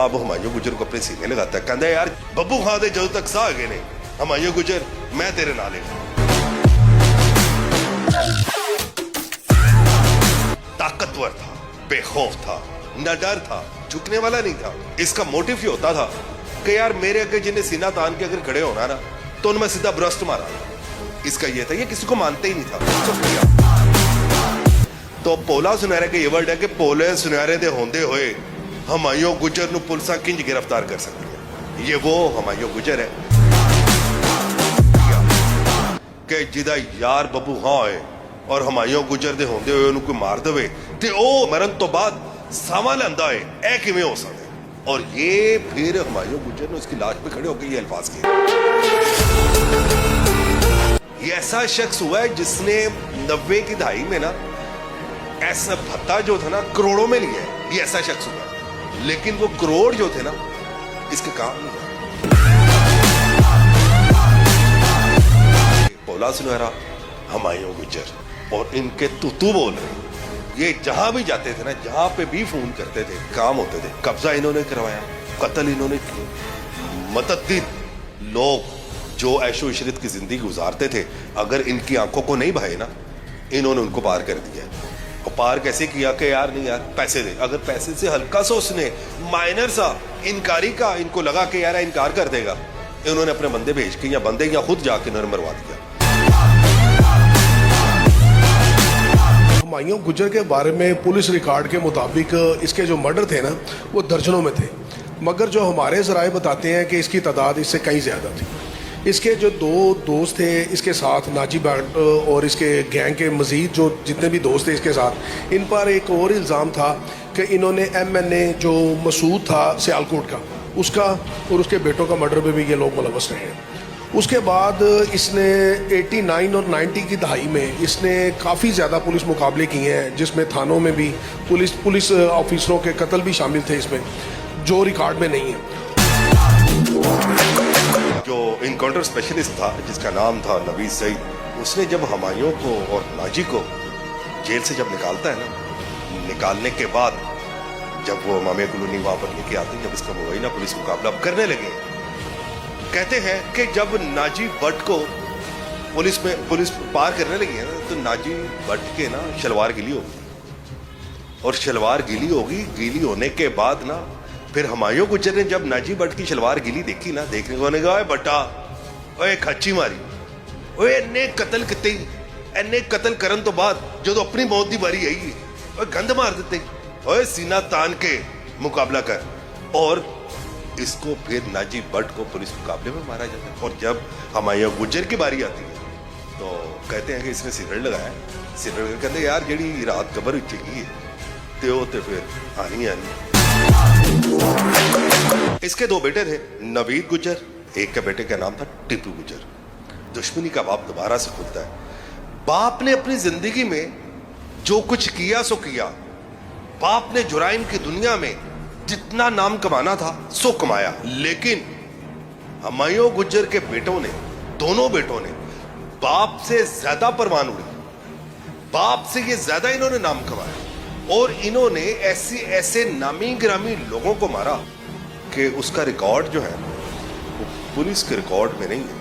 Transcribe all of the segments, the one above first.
जनाब हुमायूं गुजर को अपने सीने लगाता है, कहता है यार बब्बू खां दे जदों तक साह गए ने हुमायूं गुजर मैं तेरे नाल है। ताकतवर था, बेखौफ था, न डर था, झुकने वाला नहीं था। इसका मोटिव ये होता था कि यार मेरे अगर जिन्हें सीना तान के अगर खड़े होना ना तो उनमें सीधा ब्रस्ट मारा। इसका ये था, ये किसी को मानते ही नहीं था। तो पोला सुनहरे के ये वर्ड है कि पोले सुनहरे दे होंदे होए हुमायूं गुजर नु पुलिस किंज गिरफ्तार कर सकती है। ये वो हुमायूं गुजर है कि जिदा यार बब्बू खां होए और हुमायूं गुजर दे होंदे होए उन्हें कोई मार देवे ते ओ मरण तो बाद सावा लंदा है, ए किवें हो सकदा है। और ये फिर हुमायूं गुजर ने उसकी लाश पे खड़े होकर ये अल्फाज किए। ये ऐसा शख्स हुआ है जिसने 90 की दहाई में ना ऐसा भत्ता जो था ना करोड़ों में लिया है। ये ऐसा शख्स हुआ है, लेकिन वो करोड़ जो थे ना इसके काम नहीं है। पोला सुनहरा, हुमायूं गुजर और इनके तू बोल रहे, ये जहां भी जाते थे ना, जहां पे भी फोन करते थे काम होते थे। कब्जा इन्होंने करवाया, कत्ल इन्होंने किए। मुतअद्दिद लोग जो ऐशो इशरत की जिंदगी गुजारते थे, अगर इनकी आंखों को नहीं भाए ना, इन्होंने उनको पार कर दिया। और पार कैसे किया कि यार नहीं यार पैसे दे। अगर पैसे से हल्का सा उसने माइनर सा इनकारी का इनको लगा कि यार इनकार कर देगा, इन्होंने अपने बंदे भेज के या बंदे या खुद जाके इन्होंने मरवा दिया। हुमायूं गुजर के बारे में पुलिस रिकॉर्ड के मुताबिक इसके जो मर्डर थे ना वो दर्जनों में थे, मगर जो हमारे ज़राए बताते हैं कि इसकी तादाद इससे कहीं ज़्यादा थी। इसके जो दो दोस्त थे इसके साथ, नाजी भट्ट और इसके गैंग के मज़ीद जो जितने भी दोस्त थे इसके साथ, इन पर एक और इल्ज़ाम था कि इन्होंने MNA जो मसूद था सियालकोट का, उसका और उसके बेटों का मर्डर में भी ये लोग मुलव्वस रहे हैं। उसके बाद इसने 89 और 90 की दहाई में इसने काफ़ी ज़्यादा पुलिस मुकाबले किए हैं, जिसमें थानों में भी पुलिस ऑफिसरों के कत्ल भी शामिल थे इसमें, जो रिकॉर्ड में नहीं है। जो इनकाउंटर स्पेशलिस्ट था जिसका नाम था नवीद सईद, उसने जब हुमायूं को और नाजी को जेल से जब निकालता है ना, निकालने के बाद जब वो मामिया कॉलोनी वहां पर लेके आते हैं, जब इसका मुबैना पुलिस मुकाबला करने लगे, कहते हैं कि जब नाजी भट्ट को पुलिस पार करने लगी है ना, तो नाजी भट्ट के ना शलवार गीली होगी, और शलवार गीली होगी। गीली होने के बाद ना फिर हुमायूं गुजर ने जब नाजी भट्ट की शलवार गीली देखी ना, देखने को ने कहा बटा ओए खच्ची मारी, ओए इन्ने कतल किते, इन्ने कतल करन तो बाद जो तो अपनी मौत की बारी आई, ओए गंद मार देते, ओए सीना तान के मुकाबला कर। और इसको फिर नाजी भट्ट को पुलिस मुकाबले में मारा जाता है। और जब हुमायूं गुजर की बारी आती है तो कहते हैं कि इसने सिगरेट लगाया, सिगरेट कहते यार जेड़ी रात कबर उचेगी तो फिर आनी आनी। इसके दो बेटे थे, नवीद गुजर, एक के बेटे का नाम था टिप्पू गुजर। दुश्मनी का बाप दोबारा से खुलता है। बाप ने अपनी जिंदगी में जो कुछ किया सो किया। बाप ने जुराइम की दुनिया में जितना नाम कमाना था सो कमाया, लेकिन हुमायूं गुजर के बेटों ने, दोनों बेटों ने बाप से ज्यादा परवान उड़ी, बाप से ये ज्यादा इन्होंने नाम कमाया। और इन्होंने ऐसे नामी गिरामी लोगों को मारा कि उसका रिकॉर्ड जो है वो पुलिस के रिकॉर्ड में नहीं है।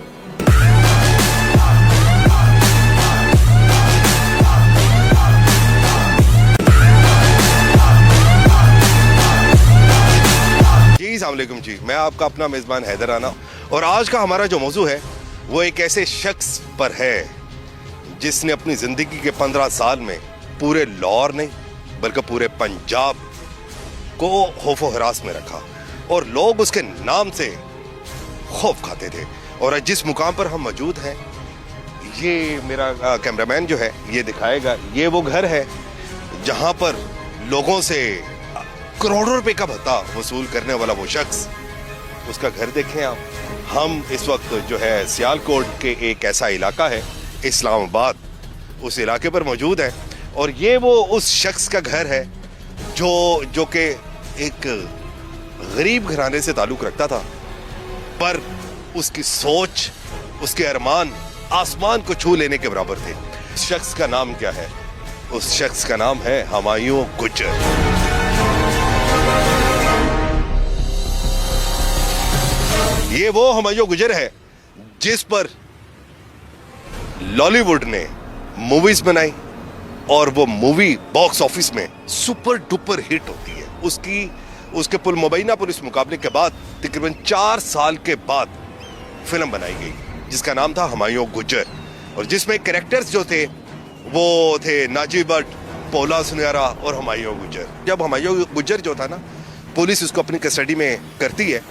जी अस्सलाम वालेकुम जी, मैं आपका अपना मेजबान हैदर राना, और आज का हमारा जो मौजू है वो एक ऐसे शख्स पर है जिसने अपनी जिंदगी के 15 साल में पूरे लाहौर नहीं बल्कि पूरे पंजाब को खौफो हरास में रखा, और लोग उसके नाम से खौफ खाते थे। और जिस मुकाम पर हम मौजूद हैं, ये मेरा कैमरामैन जो है ये दिखाएगा, ये वो घर है जहां पर लोगों से करोड़ों रुपए का भत्ता वसूल करने वाला वो शख्स, उसका घर देखें आप। हम इस वक्त जो है सियालकोट के एक ऐसा इलाका है इस्लामाबाद, उस इलाके पर मौजूद है, और ये वो उस शख्स का घर है जो कि एक गरीब घराने से ताल्लुक रखता था, पर उसकी सोच, उसके अरमान आसमान को छू लेने के बराबर थे। उस शख्स का नाम क्या है? उस शख्स का नाम है हुमायूं गुजर। ये वो हुमायूं गुजर है जिस पर लॉलीवुड ने मूवीज बनाई और वो मूवी बॉक्स ऑफिस में सुपर डुपर हिट होती है। उसके पुल मुबैना पर इस मुकाबले के बाद तकरीबन 4 साल के बाद फिल्म बनाई गई जिसका नाम था हुमायूं गुजर, और जिसमें कैरेक्टर्स जो थे वो थे नाजी भट्ट, पोला सुनहरा और हुमायूं गुजर। जब हुमायूं गुजर जो था ना, पुलिस उसको अपनी कस्टडी में करती है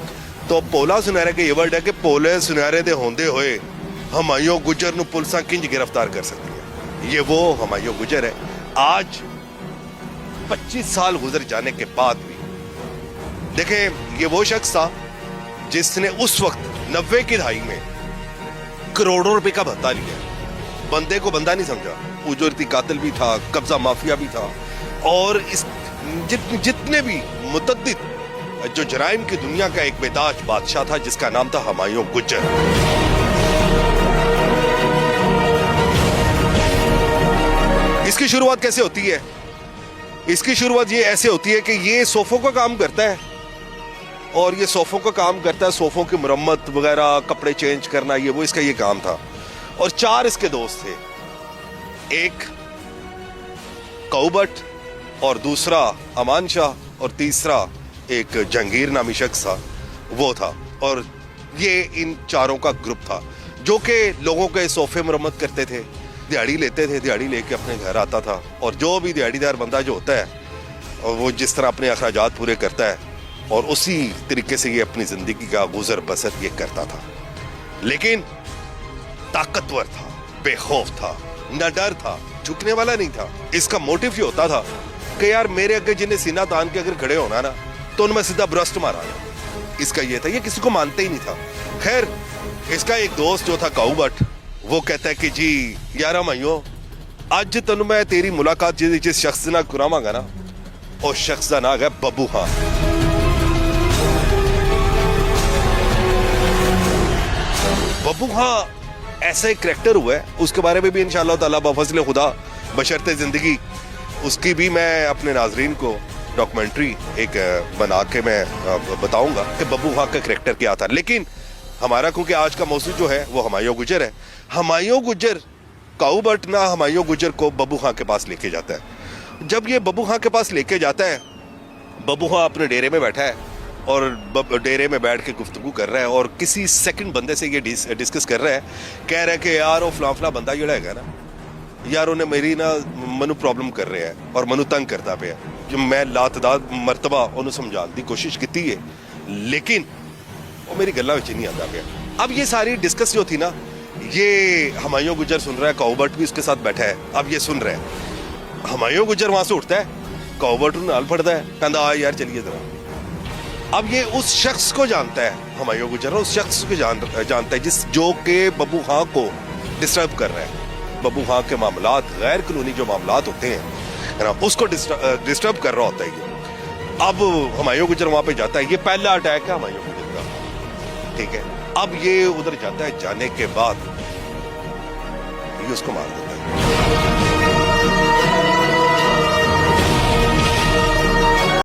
तो पोला सुनहरे के ये वर्ड है कि पोले सुनहरे दे होंदे होए हुमायूं गुजर नु पुलिस किंज गिरफ्तार कर सकती है। ये वो हुमायूं गुजर है। आज 25 साल गुजर जाने के बाद भी देखें, ये वो शख्स था जिसने उस वक्त 90 की दहाई में करोड़ों रुपए का भत्ता लिया। बंदे को बंदा नहीं समझा, उजरती कातिल भी था, कब्जा माफिया भी था, और इस जितने भी मुतद्दिद जो जराइम की दुनिया का एक बेताज बादशाह था जिसका नाम था हुमायूं गुजर। इसकी शुरुआत कैसे होती है? इसकी शुरुआत ये ऐसे होती है कि ये सोफों का काम करता है, और ये सोफों का काम करता है, सोफों की मरम्मत वगैरह, कपड़े चेंज करना, ये वो इसका ये काम था। और 4 इसके दोस्त थे, एक कौबट और दूसरा अमान शाह और तीसरा एक जंगीर नामी शख्स था, वो था। और ये इन चारों का ग्रुप था जो कि लोगों के सोफे मरम्मत करते थे, दिहाड़ी लेते थे, दिहाड़ी लेके अपने घर आता था, और जो भी दिहाड़ीदार बंदा जो होता है और वो जिस तरह अपने अखराजात पूरे करता है और उसी तरीके से ये अपनी जिंदगी का गुजर बसर ये करता था। लेकिन ताकतवर था, बेखौफ था, न डर था, झुकने वाला नहीं था। इसका मोटिव ये होता था कि यार मेरे अगर जिन्हें सीना तान के अगर खड़े होना ना तो उनमें सीधा ब्रस्ट मारा। इसका ये था, ये किसी को मानते ही नहीं था। खैर, इसका एक दोस्त जो था कौबट, वो कहता है कि जी यार हुमायूं, अज तेन मैं तेरी मुलाकात जिस शख्स से ना करावांगा ना, उस शख्स का नाम है बब्बू खां। बब्बू खां ऐसा एक करैक्टर हुआ है, उसके बारे में भी इंशाअल्लाह ताला बफज़ल खुदा बशर्ते जिंदगी उसकी भी मैं अपने नाजरीन को डॉक्यूमेंट्री एक बना के मैं बताऊंगा कि बब्बू खां का करैक्टर क्या था। लेकिन हमारा क्योंकि आज का मौजू जो है वो हुमायूं गुजर है, हुमायूं गुजर कौबट ना हुमायूं गुजर को बब्बू खां के पास लेके जाता है। जब ये बब्बू खां के पास लेके जाता है, बब्बू खां अपने डेरे में बैठा है और डेरे में बैठ के गुफ्तगू कर रहा है, और किसी सेकंड बंदे से ये डिस्कस कर रहा है, कह रहा है कि यार वो फला बंदा जोड़ा है ना यार, उन्हें मेरी ना मनु प्रॉब्लम कर रहे हैं और मनु तंग करता पे है, जो मैं लातदाद मरतबा उन्हें समझाने की कोशिश की है, लेकिन वो मेरी गल्ला विच नहीं आता पे। अब ये सारी डिस्कस जो थी ना, ये हुमायूं गुजर सुन रहा है, कौबट भी उसके साथ बैठा है। अब ये सुन रहा है, हुमायूं गुजर वहां से उठता है, कौबट नाल फड़ता है, कहता आ यार चलिए जरा। अब ये उस शख्स को जानता है, हुमायूं गुजर उस शख्स को जानता है जो कि बब्बू खां को डिस्टर्ब कर रहा है। बब्बू खां के मामलात, गैर कानूनी जो मामलात होते हैं ना, उसको डिस्टर्ब कर रहा होता है ये। अब हुमायूं गुजर वहां पे जाता है, ये पहला अटैक है हुमायूं गुजर का, ठीक है। अब ये उधर जाता है, जाने के बाद ये उसको मार देता है।